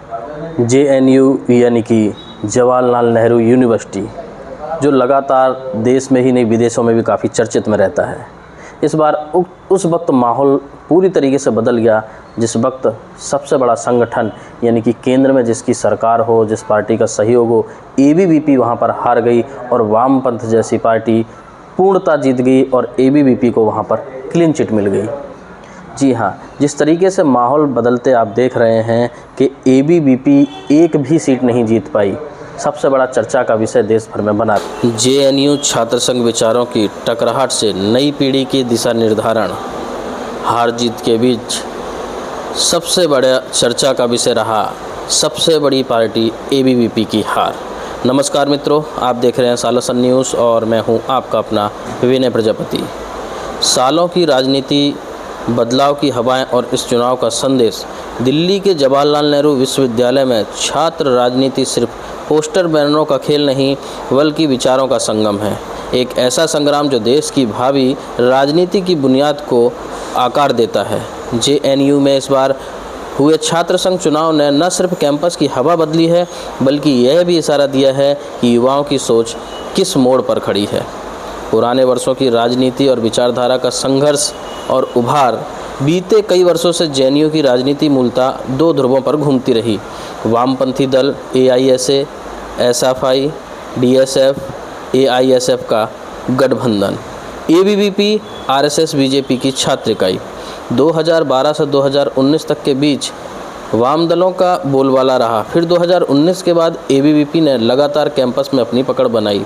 JNU यानी कि Jawaharlal Nehru university, जो लगातार देश में ही नहीं विदेशों में भी काफ़ी चर्चित में रहता है। इस बार उस वक्त माहौल पूरी तरीके से बदल गया जिस वक्त सबसे बड़ा संगठन यानी कि केंद्र में जिसकी सरकार हो, जिस पार्टी का सहयोग हो, ABVP वहाँ पर हार गई और वामपंथ जैसी पार्टी पूर्णतः जीत गई और ABVP को वहाँ पर क्लीन चिट मिल गई। जी हाँ, जिस तरीके से माहौल बदलते आप देख रहे हैं कि ABVP एक भी सीट नहीं जीत पाई, सबसे बड़ा चर्चा का विषय देश भर में बना। JNU छात्र संघ विचारों की टकराहट से नई पीढ़ी की दिशा निर्धारण, हार जीत के बीच सबसे बड़ा चर्चा का विषय रहा सबसे बड़ी पार्टी ABVP की हार। नमस्कार मित्रों, आप देख रहे हैं सालोसन न्यूज़ और मैं हूं आपका अपना विनय प्रजापति। सालों की राजनीति, बदलाव की हवाएं और इस चुनाव का संदेश। दिल्ली के जवाहरलाल नेहरू विश्वविद्यालय में छात्र राजनीति सिर्फ पोस्टर बैनरों का खेल नहीं बल्कि विचारों का संगम है। एक ऐसा संग्राम जो देश की भावी राजनीति की बुनियाद को आकार देता है। JNU में इस बार हुए छात्र संघ चुनाव ने न सिर्फ कैंपस की हवा बदली है बल्कि यह भी इशारा दिया है कि युवाओं की सोच किस मोड़ पर खड़ी है। पुराने वर्षों की राजनीति और विचारधारा का संघर्ष और उभार। बीते कई वर्षों से JNU की राजनीति मूलतः दो ध्रुवों पर घूमती रही। वामपंथी दल AISA, SFI, DSF, AISF का गठबंधन, ABVP, RSS, BJP की छात्र इकाई। 2012 से 2019 तक के बीच वाम दलों का बोलबाला रहा। फिर 2019 के बाद ABVP ने लगातार कैंपस में अपनी पकड़ बनाई,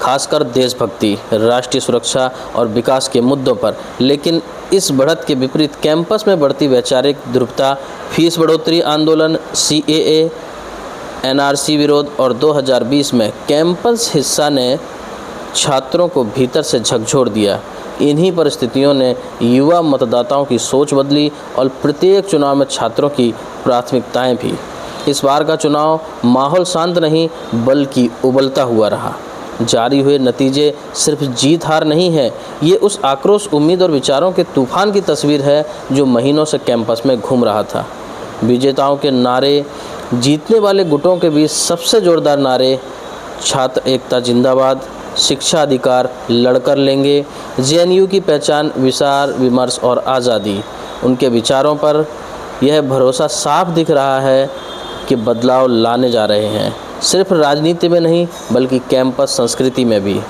खासकर देशभक्ति, राष्ट्रीय सुरक्षा और विकास के मुद्दों पर। लेकिन इस बढ़त के विपरीत कैंपस में बढ़ती वैचारिक ध्रुवता, फीस बढ़ोतरी आंदोलन, CAA, NRC विरोध और 2020 में कैंपस हिस्सा ने छात्रों को भीतर से झकझोर दिया। इन्हीं परिस्थितियों ने युवा मतदाताओं की सोच बदली और प्रत्येक चुनाव में छात्रों की प्राथमिकताएं भी। इस बार का चुनाव माहौल शांत नहीं बल्कि उबलता हुआ रहा। जारी हुए नतीजे सिर्फ जीत हार नहीं है, ये उस आक्रोश, उम्मीद और विचारों के तूफान की तस्वीर है जो महीनों से कैंपस में घूम रहा था। विजेताओं के नारे, जीतने वाले गुटों के बीच सबसे जोरदार नारे, छात्र एकता जिंदाबाद, शिक्षा अधिकार लड़कर लेंगे, JNU की पहचान विचार, विमर्श और आज़ादी। उनके विचारों पर यह भरोसा साफ दिख रहा है कि बदलाव लाने जा रहे हैं, सिर्फ राजनीति में नहीं बल्कि कैंपस संस्कृति में भी।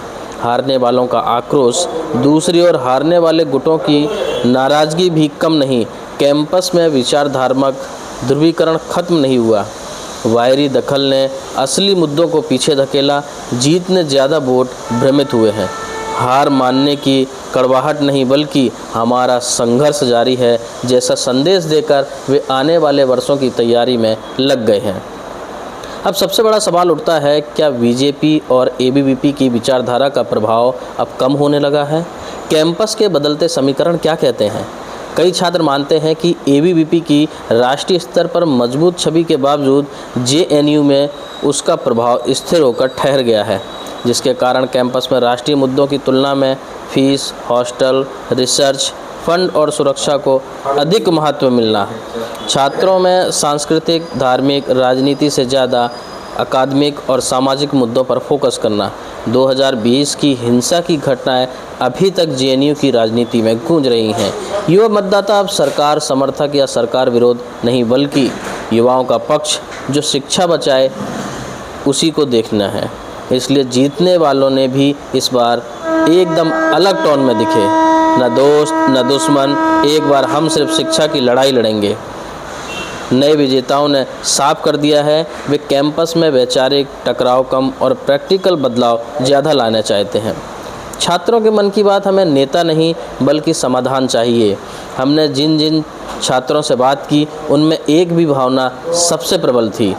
हारने वालों का आक्रोश, दूसरी ओर हारने वाले गुटों की नाराज़गी भी कम नहीं। कैंपस में विचारधात्मक ध्रुवीकरण खत्म नहीं हुआ। वायरी दखल ने असली मुद्दों को पीछे धकेला। जीत ने ज़्यादा वोट भ्रमित हुए हैं। हार मानने की कड़वाहट नहीं बल्कि हमारा संघर्ष जारी है जैसा संदेश देकर वे आने वाले वर्षों की तैयारी में लग गए हैं। अब सबसे बड़ा सवाल उठता है, क्या BJP और ABVP की विचारधारा का प्रभाव अब कम होने लगा है? कैंपस के बदलते समीकरण क्या कहते हैं? कई छात्र मानते हैं कि ABVP की राष्ट्रीय स्तर पर मजबूत छवि के बावजूद JNU में उसका प्रभाव स्थिर होकर ठहर गया है, जिसके कारण कैंपस में राष्ट्रीय मुद्दों की तुलना में फीस, हॉस्टल, रिसर्च फंड और सुरक्षा को अधिक महत्व मिलना, छात्रों में सांस्कृतिक, धार्मिक, राजनीति से ज़्यादा अकादमिक और सामाजिक मुद्दों पर फोकस करना। 2020 की हिंसा की घटनाएं अभी तक JNU की राजनीति में गूंज रही हैं। युवा मतदाता अब सरकार समर्थक या सरकार विरोध नहीं बल्कि युवाओं का पक्ष जो शिक्षा बचाए उसी को देखना है। इसलिए जीतने वालों ने भी इस बार एकदम अलग टोन में दिखे। न दोस्त न दुश्मन, एक बार हम सिर्फ शिक्षा की लड़ाई लड़ेंगे। नए विजेताओं ने साफ कर दिया है वे कैंपस में वैचारिक टकराव कम और प्रैक्टिकल बदलाव ज़्यादा लाना चाहते हैं। छात्रों के मन की बात हमें नेता नहीं बल्कि समाधान चाहिए। हमने जिन जिन छात्रों से बात की उनमें एक भी भावना सबसे प्रबल थी,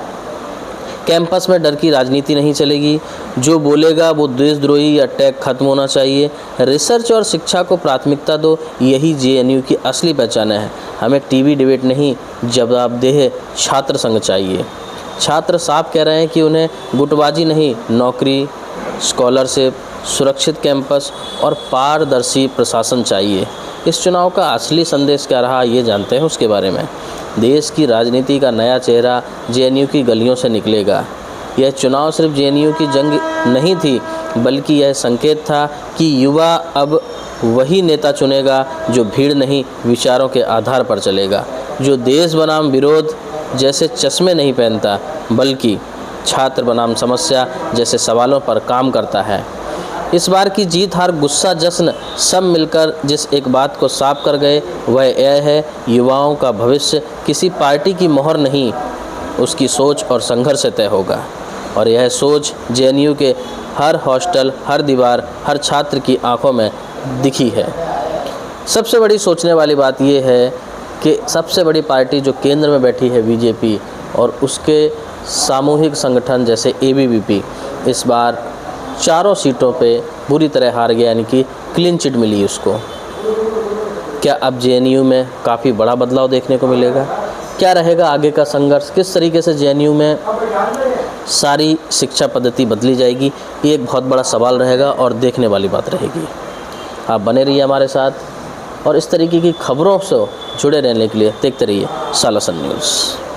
कैंपस में डर की राजनीति नहीं चलेगी। जो बोलेगा वो देशद्रोही या टैग खत्म होना चाहिए। रिसर्च और शिक्षा को प्राथमिकता दो, यही JNU की असली पहचान है। हमें टीवी डिबेट नहीं, जवाबदेह छात्र संघ चाहिए। छात्र साफ कह रहे हैं कि उन्हें गुटबाजी नहीं, नौकरी, स्कॉलरशिप, सुरक्षित कैंपस और पारदर्शी प्रशासन चाहिए। इस चुनाव का असली संदेश क्या रहा ये जानते हैं उसके बारे में। देश की राजनीति का नया चेहरा जेएनयू की गलियों से निकलेगा। यह चुनाव सिर्फ जेएनयू की जंग नहीं थी, बल्कि यह संकेत था कि युवा अब वही नेता चुनेगा जो भीड़ नहीं, विचारों के आधार पर चलेगा, जो देश बनाम विरोध जैसे चश्मे नहीं पहनता, बल्कि छात्र बनाम समस्या जैसे सवालों पर काम करता है। इस बार की जीत हार, गुस्सा, जश्न सब मिलकर जिस एक बात को साफ कर गए वह यह है, युवाओं का भविष्य किसी पार्टी की मोहर नहीं, उसकी सोच और संघर्ष से तय होगा। और यह सोच जेएनयू के हर हॉस्टल, हर दीवार, हर छात्र की आंखों में दिखी है। सबसे बड़ी सोचने वाली बात यह है कि सबसे बड़ी पार्टी जो केंद्र में बैठी है बीजेपी, और उसके सामूहिक संगठन जैसे एबीवीपी इस बार 4 सीटों पे बुरी तरह हार गया, यानी कि क्लीन चिट मिली उसको। क्या अब जेएनयू में काफ़ी बड़ा बदलाव देखने को मिलेगा? क्या रहेगा आगे का संघर्ष? किस तरीके से जेएनयू में सारी शिक्षा पद्धति बदली जाएगी? ये एक बहुत बड़ा सवाल रहेगा और देखने वाली बात रहेगी। आप बने रहिए हमारे साथ और इस तरीके की खबरों से जुड़े रहने के लिए देखते रहिए सालासन न्यूज़।